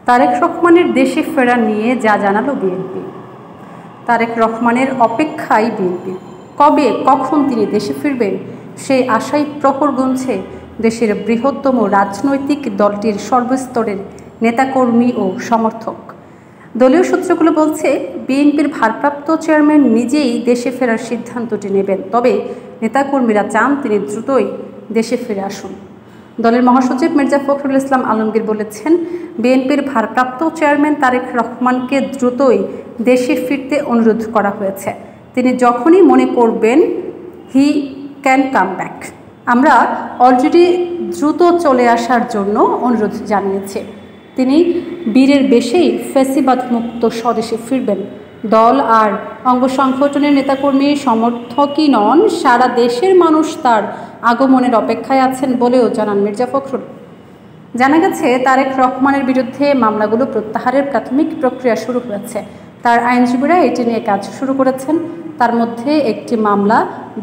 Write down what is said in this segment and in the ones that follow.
তারেক রহমানের দেশে ফেরা নিয়ে যা জানালো বিএনপি। তারেক রহমানের অপেক্ষায় বিএনপি। কবে কখন তিনি দেশে ফিরবেন সেই আশায় প্রহর গুনছে দেশের বৃহত্তম রাজনৈতিক দলটির সর্বস্তরের নেতাকর্মী ও সমর্থক। দলীয় সূত্রগুলো বলছে, বিএনপির ভারপ্রাপ্ত চেয়ারম্যান নিজেই দেশে ফেরার সিদ্ধান্তটি নেবেন, তবে নেতাকর্মীরা চান তিনি দ্রুতই দেশে ফিরে আসুন। দলের মহাসচিব মির্জা ফখরুল ইসলাম আলমগীর বলেছেন, বিএনপির ভারপ্রাপ্ত চেয়ারম্যান তারেক রহমানকে দ্রুতই দেশে ফিরতে অনুরোধ করা হয়েছে। তিনি যখনই মনে করবেন হি ক্যান কাম ব্যাক। আমরা অলরেডি দ্রুত চলে আসার জন্য অনুরোধ জানিয়েছি। তিনি বীরের বেশেই ফ্যাসিবাদ মুক্ত স্বদেশে ফিরবেন। দল আর অঙ্গ সংগঠনের নেতাকর্মী সমর্থকই নন, সারা দেশের মানুষ তার আগমনের অপেক্ষায় আছেন বলেও জানান মির্জা ফখরুল। জানা গেছে, তারেক রহমানের বিরুদ্ধে মামলাগুলো প্রত্যাহারের প্রাথমিক প্রক্রিয়া শুরু হয়েছে। তার আইনজীবীরা এটি নিয়ে কাজ শুরু করেছেন। তার মধ্যে একটি মামলা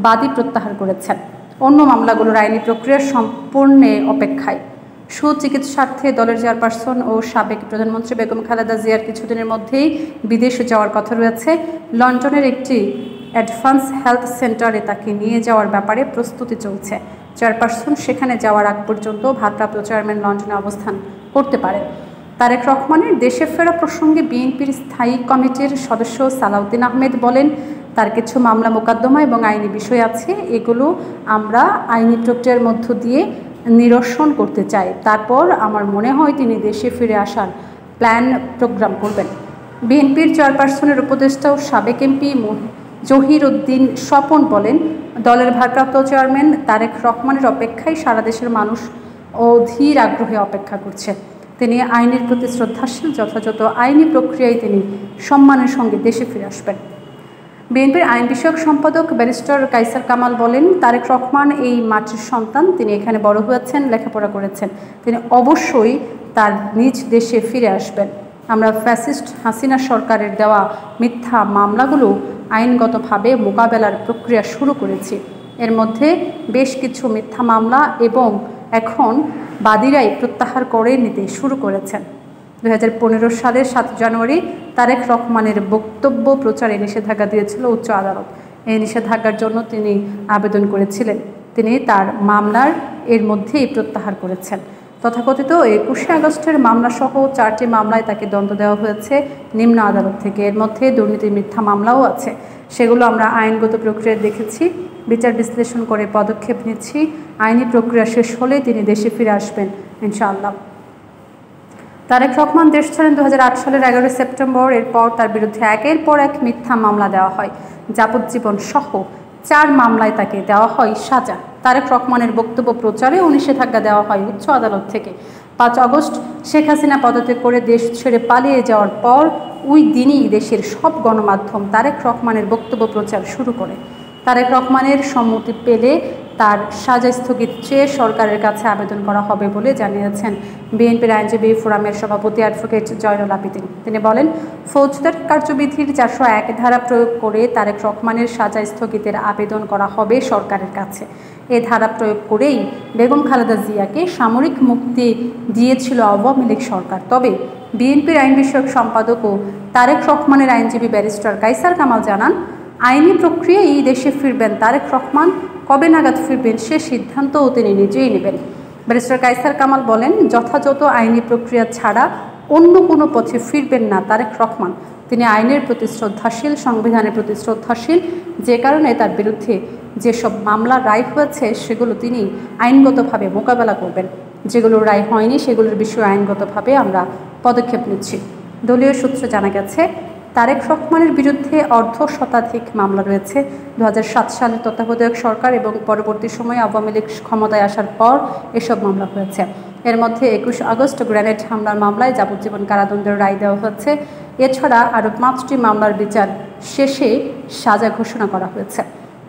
বাদী প্রত্যাহার করেছেন। অন্য মামলাগুলোর আইনি প্রক্রিয়া সম্পূর্ণে অপেক্ষায়। সুচিকিৎসার্থে দলের চেয়ারপারসন ও সাবেক প্রধানমন্ত্রী বেগম খালেদা জিয়ার কিছুদিনের মধ্যেই বিদেশে যাওয়ার কথা রয়েছে। লন্ডনের একটি অ্যাডভান্স হেলথ সেন্টারে তাকে নিয়ে যাওয়ার ব্যাপারে প্রস্তুতি চলছে। চেয়ারপারসন সেখানে যাওয়ার আগ পর্যন্ত ভারপ্রাপ্ত চেয়ারম্যান লন্ডনে অবস্থান করতে পারেন। তারেক রহমানের দেশে ফেরা প্রসঙ্গে বিএনপির স্থায়ী কমিটির সদস্য সালাউদ্দিন আহমেদ বলেন, তার কিছু মামলা মোকদ্দমা এবং আইনি বিষয় আছে, এগুলো আমরা আইনি প্রক্রিয়ার মধ্য দিয়ে নিরসন করতে চাই। তারপর আমার মনে হয় তিনি দেশে ফিরে আসার প্ল্যান প্রোগ্রাম করবেন। বিএনপির চেয়ারপারসনের উপদেষ্টা ও সাবেক এমপি জহির উদ্দিন স্বপন বলেন, দলের ভারপ্রাপ্ত চেয়ারম্যান তারেক রহমানের অপেক্ষায় সারা দেশের মানুষ অধীর আগ্রহে অপেক্ষা করছে। তিনি আইনের প্রতি শ্রদ্ধাশীল, যথাযথ আইনি প্রক্রিয়ায় তিনি সম্মানের সঙ্গে দেশে ফিরে আসবেন। বিএনপির আইন বিষয়ক সম্পাদক ব্যারিস্টার কায়সার কামাল বলেন, তারেক রহমান এই মাটির সন্তান, তিনি এখানে বড় হয়েছেন, লেখাপড়া করেছেন, তিনি অবশ্যই তার নিজ দেশে ফিরে আসবেন। আমরা ফ্যাসিস্ট হাসিনা সরকারের দেওয়া মিথ্যা মামলাগুলো আইনগতভাবে মোকাবেলার প্রক্রিয়া শুরু করেছি। এর মধ্যে বেশ কিছু মিথ্যা মামলা এবং এখন বাদীরাই প্রত্যাহার করে নিতে শুরু করেছেন। 2015 সালের 7 জানুয়ারি তারেক রহমানের বক্তব্য প্রচারে নিষেধাজ্ঞা দিয়েছিল উচ্চ আদালত। এই নিষেধাজ্ঞার জন্য তিনি আবেদন করেছিলেন। তিনি তার মামলার এর মধ্যেই প্রত্যাহার করেছেন। তথাকথিত 21 আগস্টের মামলাসহ 4টি মামলায় তাকে দণ্ড দেওয়া হয়েছে নিম্ন আদালত থেকে। এর মধ্যে দুর্নীতির মিথ্যা মামলাও আছে। সেগুলো আমরা আইনগত প্রক্রিয়ায় দেখেছি, বিচার বিশ্লেষণ করে পদক্ষেপ নিচ্ছি। আইনি প্রক্রিয়া শেষ হলে তিনি দেশে ফিরে আসবেন ইনশাআল্লাহ। তারেক রহমান দেশ ছাড়েন 2008 সালের 11 সেপ্টেম্বর। এরপর তার বিরুদ্ধে একের পর এক মিথ্যা মামলা দেওয়া হয়। যাবজ্জীবন সহ 4 মামলায় তাকে দেওয়া হয় সাজা। তারেক রহমানের বক্তব্য প্রচারেও নিষেধাজ্ঞা দেওয়া হয় উচ্চ আদালত থেকে। 5 আগস্ট শেখ হাসিনা পদত্যাগ করে দেশ ছেড়ে পালিয়ে যাওয়ার পর ওই দিনই দেশের সব গণমাধ্যম তারেক রহমানের বক্তব্য প্রচার শুরু করে। তারেক রহমানের সম্মতি পেলে তার সাজা স্থগিত চেয়ে সরকারের কাছে আবেদন করা হবে বলে জানিয়েছেন বিএনপির আইনজীবী ফোরামের সভাপতি অ্যাডভোকেট জয়নুল আবেদিন। তিনি বলেন, ফৌজদারি কার্যবিধির 401 ধারা প্রয়োগ করে তারেক রহমানের সাজা স্থগিতের আবেদন করা হবে সরকারের কাছে। এ ধারা প্রয়োগ করেই বেগম খালেদা জিয়াকে সামরিক মুক্তি দিয়েছিল আওয়ামী লীগ সরকার। তবে বিএনপির আইন বিষয়ক সম্পাদক ও তারেক রহমানের আইনজীবী ব্যারিস্টার কায়সার কামাল জানান, আইনি প্রক্রিয়ায় দেশে ফিরবেন তারেক রহমান। কবে নাগাদ ফিরবেন সে সিদ্ধান্তও তিনি নিজেই নেবেন। ব্যারিস্টার কায়সার কামাল বলেন, যথাযথ আইনি প্রক্রিয়া ছাড়া অন্য কোনো পথে ফিরবেন না তারেক রহমান। তিনি আইনের প্রতি শ্রদ্ধাশীল, সংবিধানের প্রতি শ্রদ্ধাশীল, যে কারণে তার বিরুদ্ধে যেসব মামলা রায় হয়েছে সেগুলো তিনি আইনগতভাবে মোকাবেলা করবেন। যেগুলো রায় হয়নি সেগুলোর বিষয়ে আইনগতভাবে আমরা পদক্ষেপ নিচ্ছি। দলীয় সূত্রে জানা গেছে, তারেক রহমানের বিরুদ্ধে অর্ধশতাধিক মামলা রয়েছে। 2007 সালের তত্ত্বাবধায়ক সরকার এবং পরবর্তী সময়ে আওয়ামী লীগ ক্ষমতায় আসার পর এসব মামলা হয়েছে। এর মধ্যে 21 আগস্ট গ্রেনেড হামলার মামলায় যাবজ্জীবন কারাদণ্ডের রায় দেওয়া হচ্ছে। এছাড়া আরও 5টি মামলার বিচার শেষে সাজা ঘোষণা করা হয়েছে।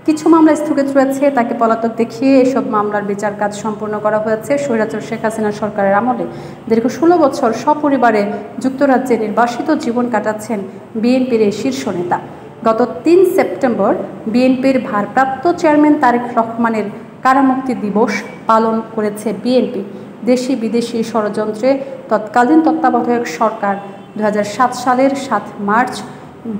কিছু মামলা স্থগিত রয়েছে, তাকে পলাতক দেখিয়ে এসব মামলার বিচার কাজ সম্পূর্ণ করা হয়েছে। স্বৈরাচার শেখ হাসিনা সরকারের আমলে দীর্ঘ 16 বছর সপরিবারে যুক্তরাজ্যে নির্বাসিত জীবন কাটাচ্ছেন বিএনপির এই শীর্ষ নেতা। গত 3 সেপ্টেম্বর বিএনপির ভারপ্রাপ্ত চেয়ারম্যান তারেক রহমানের কারামুক্তি দিবস পালন করেছে বিএনপি। দেশি বিদেশি ষড়যন্ত্রে তৎকালীন তত্ত্বাবধায়ক সরকার 2007 সালের 7 মার্চ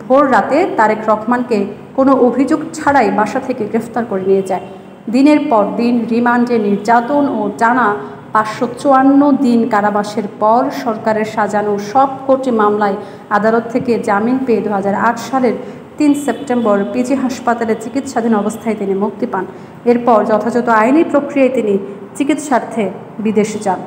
ভোর রাতে তারেক রহমানকে কোনো অভিযোগ ছাড়াই বাসা থেকে গ্রেফতার করে নিয়ে যায়। দিনের পর দিন রিমান্ডে নির্যাতন ও টানা 554 দিন কারাবাসের পর সরকারের সাজানো সব কোটি মামলায় আদালত থেকে জামিন পেয়ে 2008 সালের 3 সেপ্টেম্বর পিজি হাসপাতালে চিকিৎসাধীন অবস্থায় তিনি মুক্তি পান। এরপর যথাযথ আইনি প্রক্রিয়ায় তিনি চিকিৎসার্থে বিদেশে যান।